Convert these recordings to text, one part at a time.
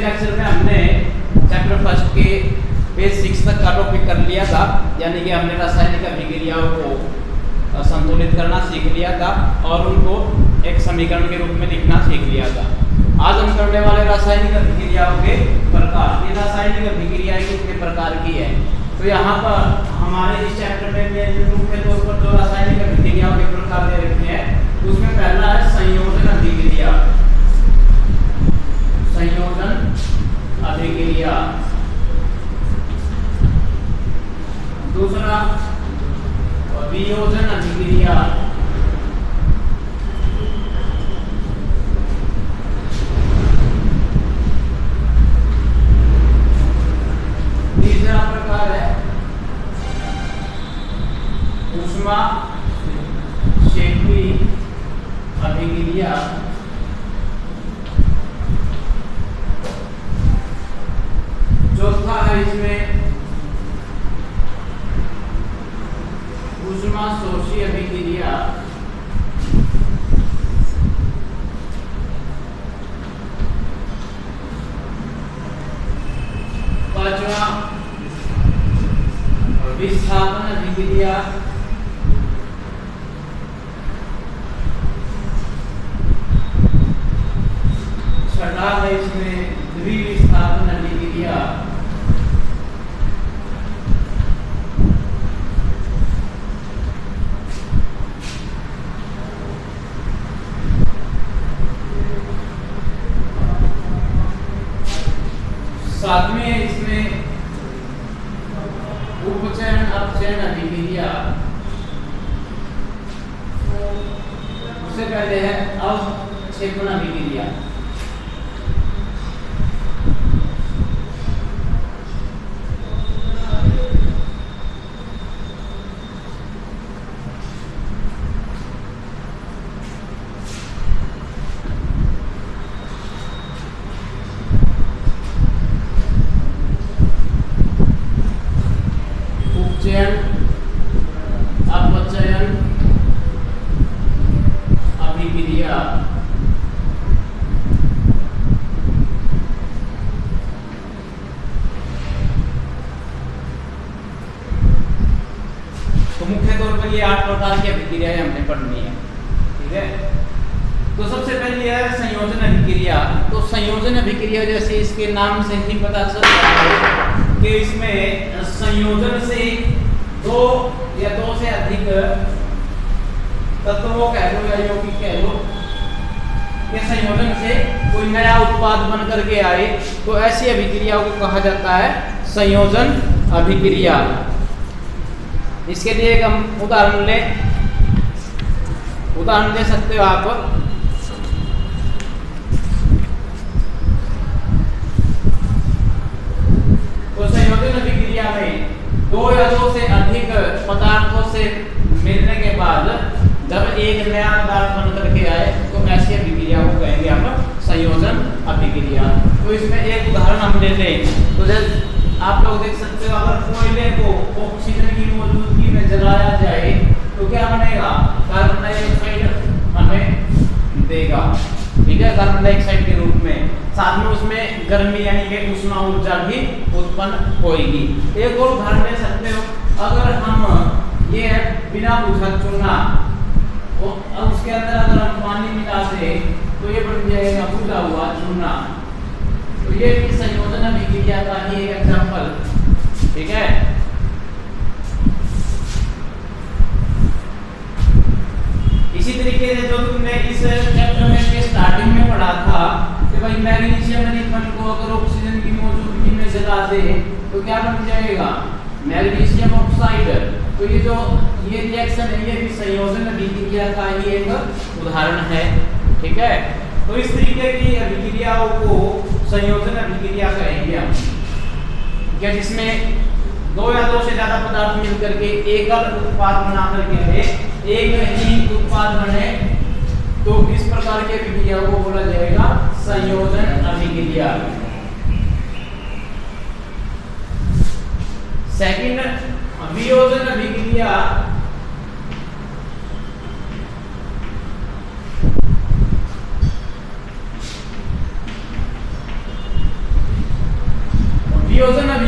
Lecture में हमने chapter first के पेज 6 तक का टॉपिक कर लिया था, यानी कि हमने रासायनिक अभिक्रियाओं को संतुलित करना सीख लिया था और उनको एक समीकरण के रूप में लिखना सीख लिया था। आज हम करने वाले रासायनिक अभिक्रियाओं के प्रकार। ये रासायनिक अभिक्रियाएं कितने प्रकार की है, तो यहाँ पर हमारे इस चैप्टर में मुख्य तौर पर जो रासायनिक अभिक्रियाओं के प्रकार दे रखे हैं उसमें पहला है संयोजन अभिक्रिया। संयोजन अभिक्रिया। दूसरा वियोजन अभिक्रिया। तीसरा प्रकार है ऊष्मा क्षेपी अभिक्रिया। चौथा है इसमें ऊष्मा शोषी अभिक्रिया। पांचवा विस्थापन अभिक्रिया। छठा है इसमें द्विविस्थापन अभिक्रिया। सातवें है इसमें उपचयन अपचयन अभिक्रिया। उससे पहले है अवक्षेपण अभिक्रिया। तो मुख्य तौर पर ये 8 प्रकार की अभिक्रियाएं हमने पढ़नी है, ठीक है। तो सबसे पहले है संयोजन अभिक्रिया। तो संयोजन अभिक्रिया जैसे इसके नाम से ही पता चलता है कि इसमें संयोजन से दो या दो से अधिक तत्वों कह लो या यौगिक कह लो के संयोजन से कोई नया उत्पाद बन करके आए तो ऐसी अभिक्रिया को कहा जाता है संयोजन अभिक्रिया। इसके लिए एक हम उदाहरण दे सकते हो आप। तो संयोजन अभिक्रिया में दो या दो से अधिक पदार्थों से मिलने के बाद जब एक नया पदार्थ बन करके आए तो ऐसी अभिक्रिया को कहेंगे हम संयोजन अभिक्रिया। तो इसमें एक उदाहरण हम ले लें तो जैसे आप लोग देख सकते हो, अगर कोयले को ऑक्सीजन की मौजूदगी में जलाया जाए तो क्या बनेगा, कार्बन डाइऑक्साइड हमें देगा, ठीक है, कार्बन डाइऑक्साइड के रूप में। साथ में उसमें गर्मी यानी कि ऊष्मा ऊर्जा भी उत्पन्न होगी। एक और उदाहरण ले सकते हो, अगर हम ये बिना बुझा चूना और उसके अंदर अगर हम पानी मिला दे तो ये बन जाएगा बुझा हुआ चूना। तो ये भी संयोजन अभिक्रिया का ही एक एग्जांपल, ठीक है। इसी तरीके से जो तुमने इस चैप्टर में के स्टार्टिंग में पढ़ा था कि भाई मैग्नीशियम एलिमेंट को अगर ऑक्सीजन की मौजूदगी में जला दे तो क्या बन जाएगा, मैग्नीशियम ऑक्साइड। तो ये रिएक्शन है, ये भी संयोजन अभिक्रिया का ही एक उदाहरण है, ठीक है। तो इस तरीके की अभिक्रियाओं को संयोजन अभिक्रिया कहेंगे हम, क्या जिसमें दो या दो से ज्यादा पदार्थ मिलकर के एकल उत्पाद बना करके एक ही उत्पाद बने तो इस प्रकार की अभिक्रिया को बोला जाएगा संयोजन अभिक्रिया। सेकंड वियोजन अभिक्रिया।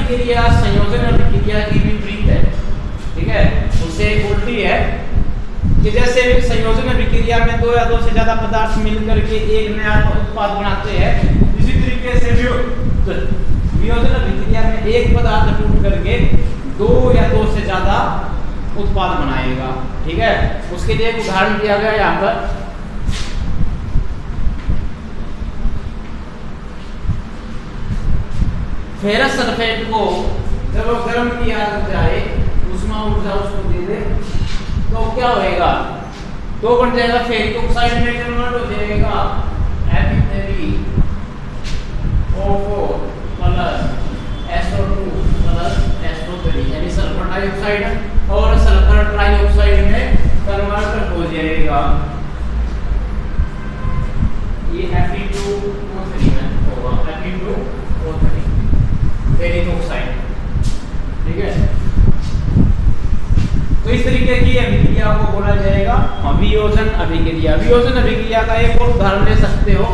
अभिक्रिया संयोजन अभिक्रिया की विपरीत है, ठीक है, उससे उल्टी है कि जैसे संयोजन अभिक्रिया में दो या दो से ज्यादा पदार्थ मिलकर के एक नया उत्पाद बनाते हैं, इसी तरीके से वियोजन अभिक्रिया में एक पदार्थ टूट करके दो या दो से ज्यादा उत्पाद बनाएगा, ठीक है। उसके लिए एक उदाहरण दिया गया यहाँ पर, फेरस सल्फेट को जब गर्म किया जाए, उष्मा ऊर्जा उसको दे दे, तो क्या होएगा, तो बन जाएगा फेरिक ऑक्साइड में कन्वर्ट हो जाएगा Fe3O4 plus SO2 plus SO3 यानी सल्फर डाइऑक्साइड, और सल्फर ट्राइऑक्साइड में कन्वर्ट हो जाएगा ये Fe2O3 में होगा, Fe2O3 फेरिक ऑक्साइड, ठीक है। तो इस तरीके की अभिक्रिया को बोला जाएगा वियोजन अभिक्रिया। वियोजन अभिक्रिया का एक और उदाहरण ले सकते हो,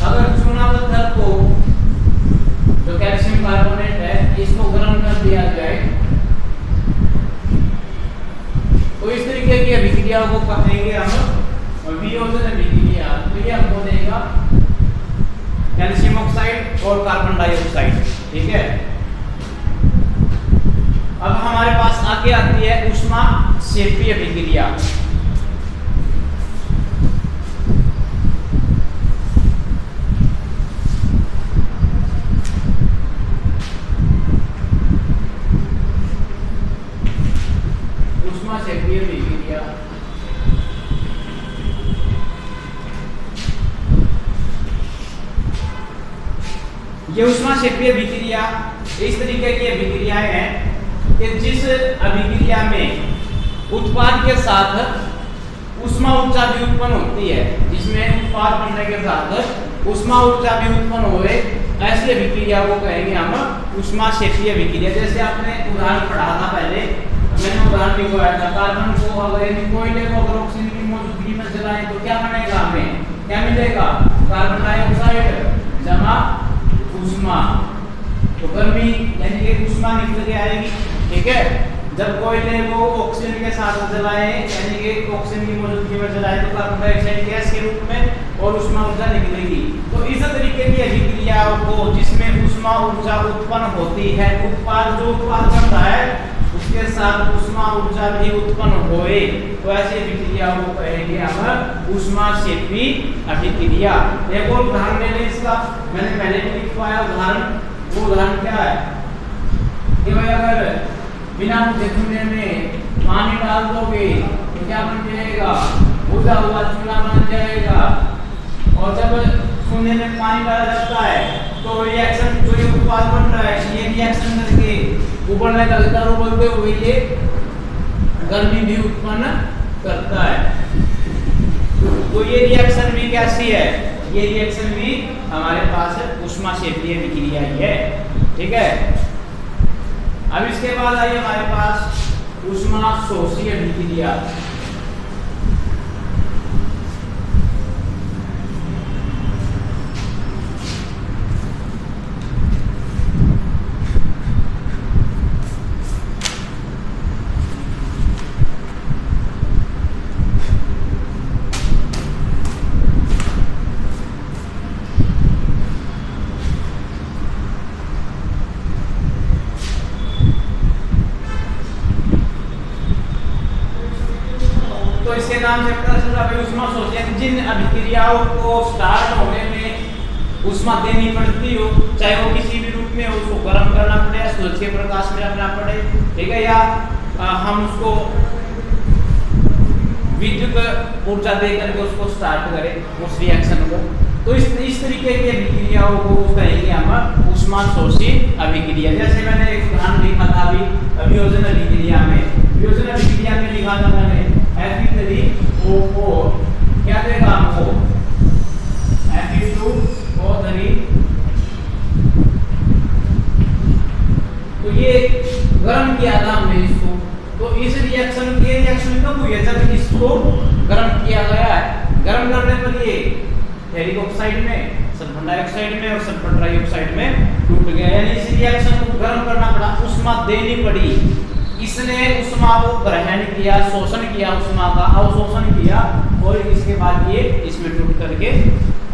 अगर चूना पत्थर को जो कैल्शियम कार्बोनेट है इसको गर्म कर दिया जाए, तो इस तरीके की अभिक्रिया को कहेंगे हम वियोजन अभिक्रिया। तो ये हमको देगा कैल्शियम ऑक्साइड और कार्बन डाइऑक्साइड, ठीक है। अब हमारे पास आगे आती है ऊष्मा क्षेपीय अभिक्रिया। ऊष्मा क्षेपीय अभिक्रिया ये ऊष्मा क्षेपीय अभिक्रिया इस तरीके की अभिक्रियाएं हैं कि जिस अभिक्रिया में उत्पाद के साथ ऊष्मा ऊर्जा भी उत्पन्न होती है, जिसमें उत्पाद बनने के साथ ऊष्मा ऊर्जा भी उत्पन्न होए, ऐसी अभिक्रिया को कहेंगे हम ऊष्मा क्षेपीय अभिक्रिया। जैसे आपने उदाहरण पढ़ा था पहले, मैंने उदाहरण लिखवाया था, कार्बन को अगर कोयले को अगर ऑक्सीजन की मौजूदगी में जलाएं तो क्या बनेगा, हमें क्या मिलेगा, कार्बन डाइऑक्साइड जमा ऊष्मा, तो गर्मी यानी कि ऊष्मा निकल के आएगी, ठीक है। जब कोयले को ऑक्सीजन के साथ जलाएं यानी कि ऑक्सीजन की मौजूदगी में जलाएं तो कार्बन डाइऑक्साइड गैस के रूप में और ऊष्मा ऊर्जा निकलेगी। तो इस तरीके की अभिक्रियाओं को जिसमें ऊष्मा ऊर्जा उत्पन्न होती है, उत्पाद जो उत्पाद बनता है उसके साथ ऊष्मा ऊर्जा भी उत्पन्न होए, तो ऐसी अभिक्रियाओं को कहेंगे हम ऊष्मा क्षेपी अभिक्रिया। एक और उदाहरण ले लें इसका, मैंने पहले भी लिखवाया उदाहरण। वो उदाहरण क्या है कि भाई अगर बिना चूने में पानी डाल दोगे तो क्या बन जाएगा, भुजा हुआ चूना बन जाएगा। और जब चूने में पानी डाला जाता है तो रिएक्शन जो ये उत्पाद बन रहा है, ये रिएक्शन करके उबलने लगता है, उबलते हुए ये गर्मी भी उत्पन्न करता है। तो ये रिएक्शन भी कैसी है, ये रिएक्शन भी हमारे पास ऊष्मा क्षेपीय अभिक्रिया ही है, ठीक है। अब इसके बाद आइए हमारे पास ऊष्मा शोषी अभिक्रिया। नाम से पता चल रहा है ऊष्मा शोषण, जिन अभिक्रियाओं को स्टार्ट होने में ऊष्मा देनी पड़ती हो, चाहे वो किसी भी रूप में हो, उसको गर्म करना पड़े या सूरज के प्रकाश में रखना पड़े, ठीक है, या हम उसको विद्युत ऊर्जा दे करके उसको स्टार्ट करें उस रिएक्शन को। तो इस तरीके की अभिक्रियाओं को कहेंगे हम ऊष्मा शोषी अभिक्रिया। जैसे मैंने एक उदाहरण लिखा था अभी वियोजन अभिक्रिया में, वियोजन अभिक्रिया में लिखा था मैंने Fe3O4 क्या देगा हमको, Fe2O3, तो ये गर्म किया था हमने इसको। तो इस रिएक्शन के रिएक्शन कब हुई है, जब इसको गर्म किया गया है। गर्म करने पर ये फेरिक ऑक्साइड में, सल्फर डाइऑक्साइड में और सल्फर ट्राइऑक्साइड में टूट गया, यानी इस रिएक्शन को गर्म करना पड़ा, उष्मा देनी पड़ी। इसने उष्मा को ग्रहण किया, शोषण किया, उष्मा का अवशोषण किया और इसके बाद ये इसमें टूट करके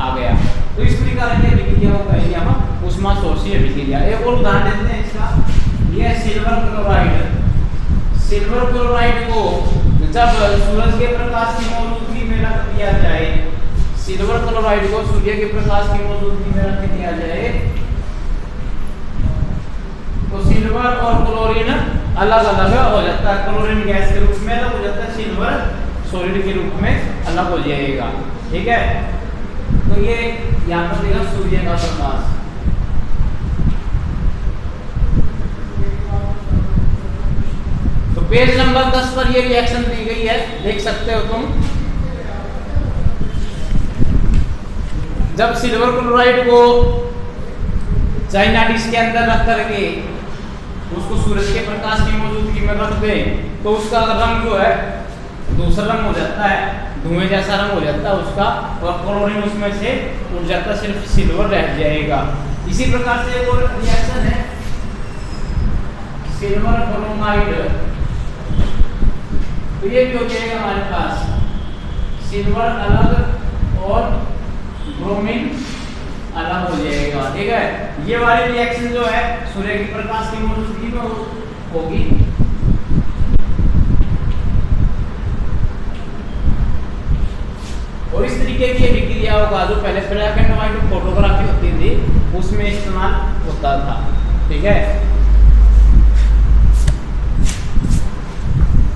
आ गया। तो इस प्रकार की अभिक्रिया को कहेंगे हम उष्मा शोषी अभिक्रिया। एक और उदाहरण देते हैं इसका, यह सिल्वर क्लोराइड। सिल्वर क्लोराइड को जब सूरज के प्रकाश की मौजूदगी में रख दिया जाए, सिल्वर क्लोराइड को सूर्य के प्रकाश की मौजूदगी में रख दिया जाए तो सिल्वर और क्लोरीन अलग अलग हो जाता है, क्लोरीन गैस के रूप में अलग हो जाता है, सिल्वर सॉलिड के रूप में अलग हो जाएगा। ठीक है, तो ये यहाँ पर देगा सूर्य का प्रकाश। तो पेज नंबर 10 पर ये रिएक्शन दी गई है, देख सकते हो तुम। जब सिल्वर क्लोराइड को चाइना डिश के अंदर रख करके उसको सूरज के प्रकाश की मौजूदगी में रख दे तो उसका रंग जो है दूसरा रंग हो जाता है, धुएं जैसा रंग हो जाता है उसका, और क्लोरीन उसमें से उड़ जाता, सिर्फ सिल्वर रह जाएगा। इसी प्रकार से एक और रिएक्शन है सिल्वर ब्रोमाइड। तो ये भी हो जाएगा हमारे पास, सिल्वर अलग और ब्रोमीन अलग हो जाएगा। ठीक है, ये वाली रिएक्शन जो है सूर्य के प्रकाश की मौजूदगी में होगी। और इस तरीके की अभिक्रियाओं का जो पहले ब्लैक एंड व्हाइट फोटोग्राफी होती थी उसमें इस्तेमाल होता था। ठीक है,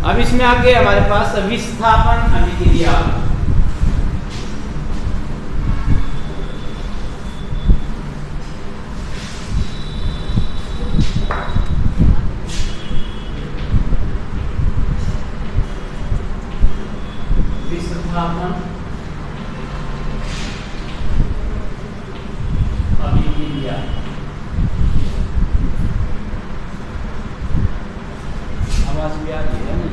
अब इसमें आगे हमारे पास विस्थापन अभिक्रिया। अभिक्रिया आवाज भी आ रही है नहीं?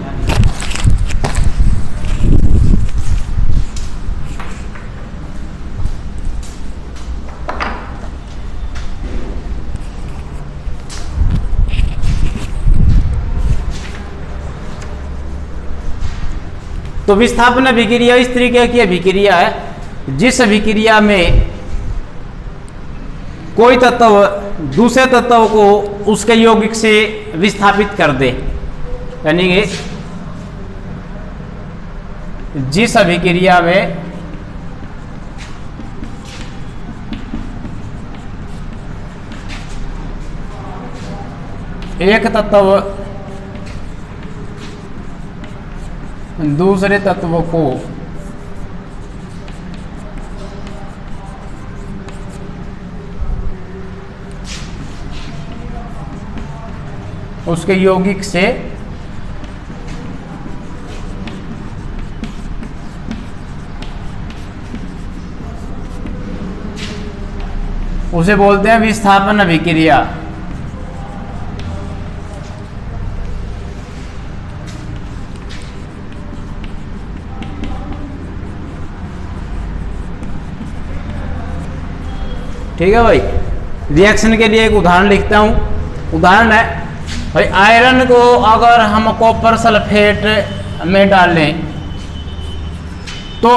तो विस्थापन अभिक्रिया इस तरीके की अभिक्रिया है जिस अभिक्रिया में कोई तत्व दूसरे तत्व को उसके यौगिक से विस्थापित कर दे, यानी कि जिस अभिक्रिया में एक तत्व दूसरे तत्व को उसके यौगिक से उसे बोलते हैं विस्थापन अभिक्रिया। ठीक है भाई, रिएक्शन के लिए एक उदाहरण लिखता हूँ। उदाहरण है भाई, आयरन को अगर हम कॉपर सल्फेट में डालें तो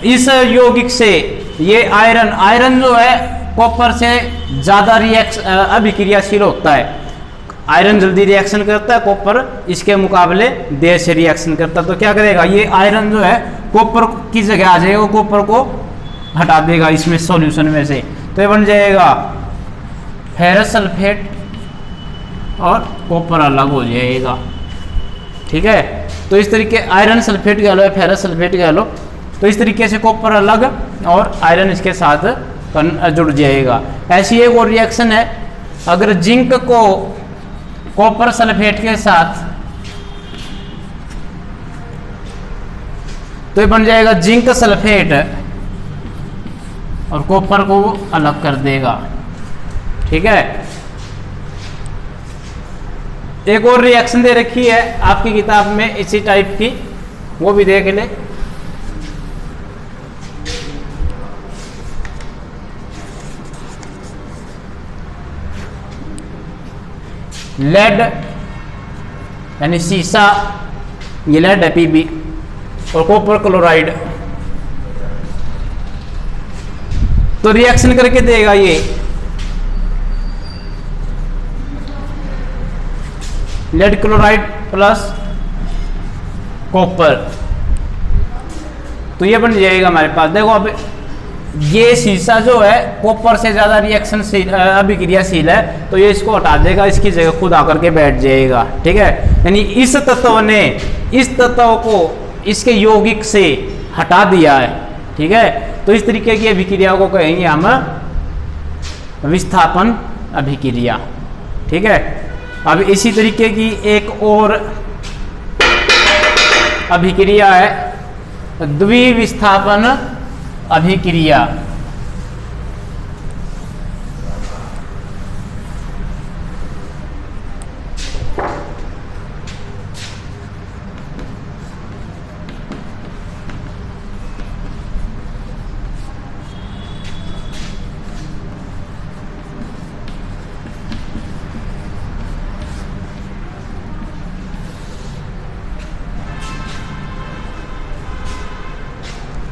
इस यौगिक से ये आयरन जो है कॉपर से ज़्यादा अभिक्रियाशील होता है। आयरन जल्दी रिएक्शन करता है, कॉपर इसके मुकाबले देर से रिएक्शन करता है। तो क्या करेगा, ये आयरन जो है कॉपर की जगह आ जाएगा, कॉपर को हटा देगा इसमें सॉल्यूशन में से। तो ये बन जाएगा फेरस सल्फेट और कॉपर अलग हो जाएगा। ठीक है, तो इस तरीके आयरन सल्फेट कह लो या फेरस सल्फेट कह लो, तो इस तरीके से कॉपर अलग और आयरन इसके साथ जुड़ जाएगा। ऐसी एक और रिएक्शन है, अगर जिंक को कॉपर सल्फेट के साथ, तो ये बन जाएगा जिंक सल्फेट और कॉपर को अलग कर देगा। ठीक है, एक और रिएक्शन दे रखी है आपकी किताब में इसी टाइप की, वो भी देख ले। लेड यानी सीसा, ये लेड है Pb, और कॉपर क्लोराइड, तो रिएक्शन करके देगा ये लेड क्लोराइड प्लस कॉपर, तो ये बन जाएगा हमारे पास। देखो अब ये शीशा जो है कॉपर से ज्यादा रिएक्शन अभिक्रियाशील है, तो ये इसको हटा देगा, इसकी जगह खुद आकर के बैठ जाएगा। ठीक है, यानी इस तत्व ने इस तत्व को इसके यौगिक से हटा दिया है। ठीक है, तो इस तरीके की अभिक्रिया को कहेंगे हम विस्थापन अभिक्रिया। ठीक है, अब इसी तरीके की एक और अभिक्रिया है द्विविस्थापन अभिक्रिया।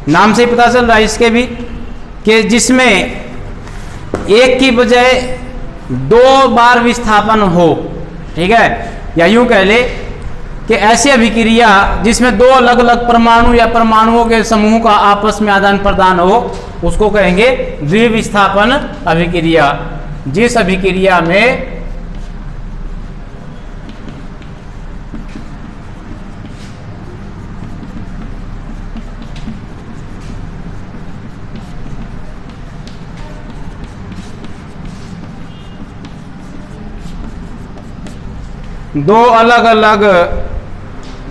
नाम से पता चल रहा है इसके भी कि जिसमें एक की बजाय 2 बार विस्थापन हो। ठीक है, या यूं कह ले कि ऐसी अभिक्रिया जिसमें 2 अलग अलग परमाणु या परमाणुओं के समूह का आपस में आदान प्रदान हो, उसको कहेंगे द्विविस्थापन अभिक्रिया। जिस अभिक्रिया में दो अलग अलग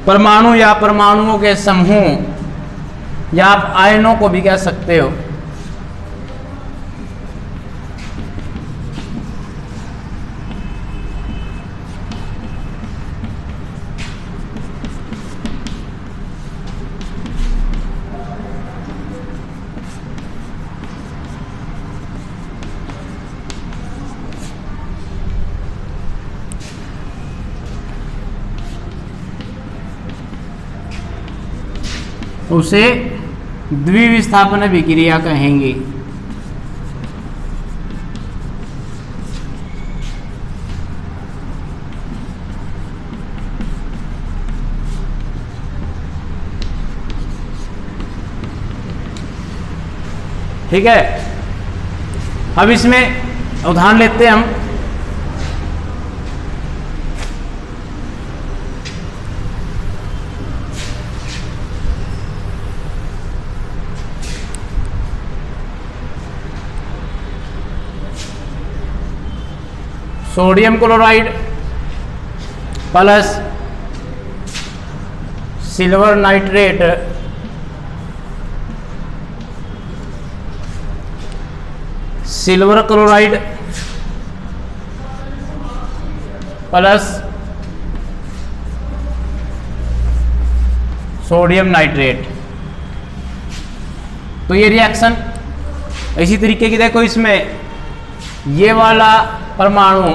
परमाणु या परमाणुओं के समूह, या आप आयनों को भी कह सकते हो, उसे द्विविस्थापन अभिक्रिया कहेंगे। ठीक है, अब इसमें उदाहरण लेते हैं हम। Sodium chloride plus silver nitrate silver chloride plus sodium nitrate. तो ये रिएक्शन इसी तरीके की, देखो इसमें ये वाला परमाणु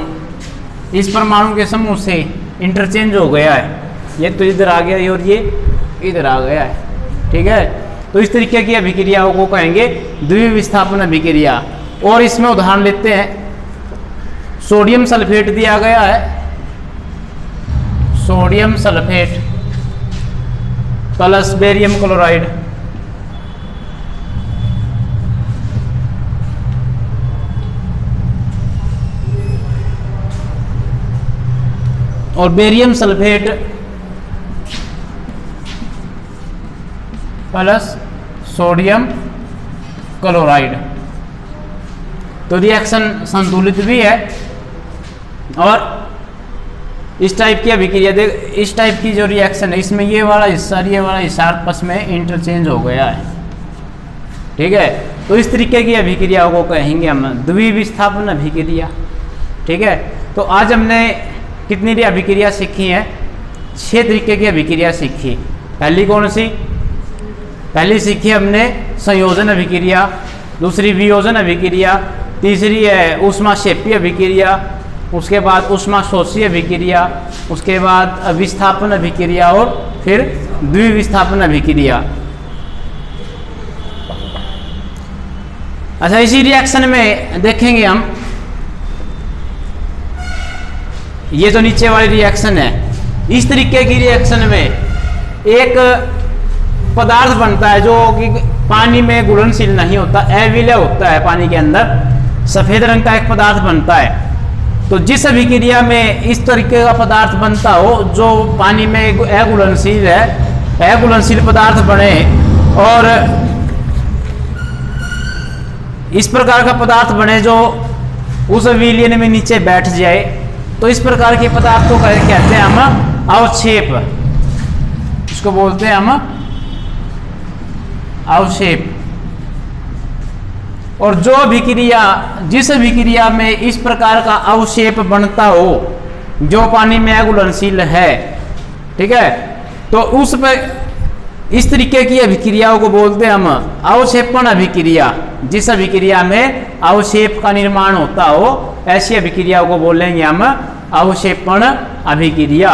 इस परमाणु के समूह से इंटरचेंज हो गया है, ये तो इधर आ गया और ये इधर आ गया है। ठीक है, तो इस तरीके की अभिक्रियाओं को कहेंगे द्विविस्थापन अभिक्रिया। और इसमें उदाहरण लेते हैं, सोडियम सल्फेट दिया गया है, sodium sulphate plus barium chloride, और barium sulphate plus sodium chloride. तो रिएक्शन संतुलित भी है। और इस टाइप की अभिक्रिया देख, इस टाइप की जो रिएक्शन है इसमें ये वाला हिस्सा आपस में इंटरचेंज हो गया है। ठीक है, तो इस तरीके की अभिक्रियाओं को कहेंगे हम द्विविस्थापन अभिक्रिया। ठीक है, तो आज हमने कितनी भी अभिक्रिया सीखी है? 6 तरीके की अभिक्रिया सीखी। पहली कौन सी? पहली सीखी हमने संयोजन अभिक्रिया, दूसरी वियोजन अभिक्रिया, तीसरी है ऊष्माक्षेपी अभिक्रिया, उसके बाद ऊष्माशोषी अभिक्रिया, उसके बाद विस्थापन अभिक्रिया और फिर द्विविस्थापन अभिक्रिया। अच्छा, इसी रिएक्शन में देखेंगे हम, ये जो नीचे वाली रिएक्शन है, इस तरीके की रिएक्शन में एक पदार्थ बनता है जो कि पानी में घुलनशील नहीं होता, अविलय होता है, पानी के अंदर सफेद रंग का एक पदार्थ बनता है। तो जिस अभिक्रिया में इस तरीके का पदार्थ बनता हो जो पानी में अघुलनशील है, अघुलनशील पदार्थ बने और इस प्रकार का पदार्थ बने जो उस विलयन में नीचे बैठ जाए, तो इस प्रकार के पदार्थ को कहते हैं हम अवक्षेप, इसको बोलते हैं हम अवक्षेप। और जो अभिक्रिया, जिस अभिक्रिया में इस प्रकार का अवक्षेप बनता हो जो पानी में अघुलनशील है, ठीक है, तो उस पर इस तरीके की अभिक्रियाओं को बोलते हैं हम अवक्षेपण अभिक्रिया। जिस अभिक्रिया में अवक्षेप का निर्माण होता हो ऐसी अभिक्रियाओं को बोलेंगे हम अवक्षेपण अभिक्रिया।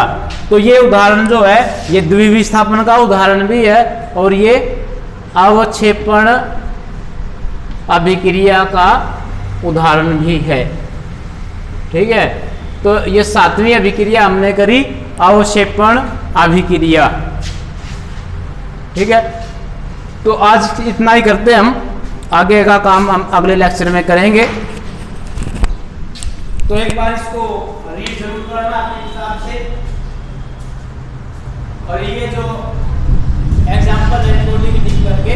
तो ये उदाहरण जो है ये द्विविस्थापन का उदाहरण भी है और ये अवक्षेपण अभिक्रिया का उदाहरण भी है, ठीक है। तो ये 7वीं अभिक्रिया हमने करी अवक्षेपण अभिक्रिया, ठीक है। तो आज इतना ही करते हैं, हम आगे का काम हम अगले लेक्चर में करेंगे। तो एक बार इसको रीड जरूर करना अपने हिसाब से, और ये जो एग्जाम्पल है इनको लिख करके